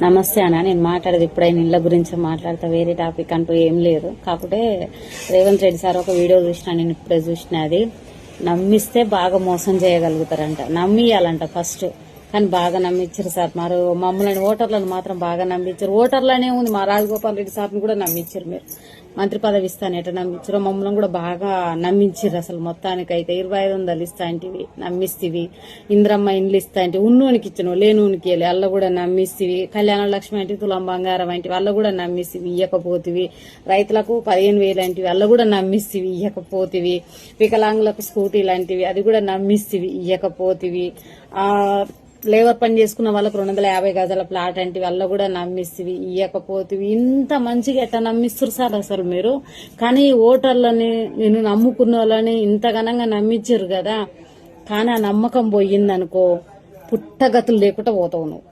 నమస్తే అన్న, నేను మాట్లాడేది ఇప్పుడైనా ఇళ్ల గురించి మాట్లాడతా, వేరే టాపిక్ అంటూ ఏం లేదు. కాకపోతే రేవంత్ రెడ్డి సార్ ఒక వీడియో చూసిన, నేను ఇప్పుడే చూసిన. అది నమ్మిస్తే బాగా మోసం చేయగలుగుతారంట, నమ్మియాలంట ఫస్ట్. కానీ బాగా నమ్మించారు సార్. మరి మమ్మల్ని ఓటర్లను మాత్రం బాగా నమ్మించారు. ఓటర్లనే ఉంది, మా రాజగోపాల్ రెడ్డి సార్ని కూడా నమ్మించారు. మీరు మంత్రి పదవి ఇస్తాను ఎట్లా నమ్మించారో మమ్మల్ని కూడా బాగా నమ్మించారు. అసలు మొత్తానికైతే 2500 ఇస్తాంటివి నమ్మిస్తేవి, ఇంద్రమ్మ ఇండ్లు ఇస్తాంటి, ఉన్నోనికి ఇచ్చిన లేనునికి అల్ల కూడా నమ్మిస్తేవి, కళ్యాణ లక్ష్మి అంటే తులం బంగారం అంటే వాళ్ళ కూడా నమ్మిస్తేవి ఇయ్యకపోతివి, రైతులకు 15,000 అంటివి అల్ల కూడా నమ్మిస్తేవి ఇయ్యకపోతివి, వికలాంగులకు స్కూటీ లాంటివి అది కూడా నమ్మిస్తేవి ఇయ్యకపోతివి, లేబర్ పని చేసుకున్న వాళ్ళకు 250 గజాల ప్లాట్ అంటే వల్ల కూడా నమ్మిస్తేవి ఇయ్యకపోతేవి. ఇంత మంచిగా ఎట్లా నమ్మిస్తారు సార్ అసలు మీరు? కానీ ఓటర్లని నేను నమ్ముకున్న వాళ్ళని ఇంత ఘనంగా నమ్మించారు కదా. కానీ ఆ నమ్మకం పోయిందనుకో పుట్టగతులు లేకుండా పోతావు నువ్వు.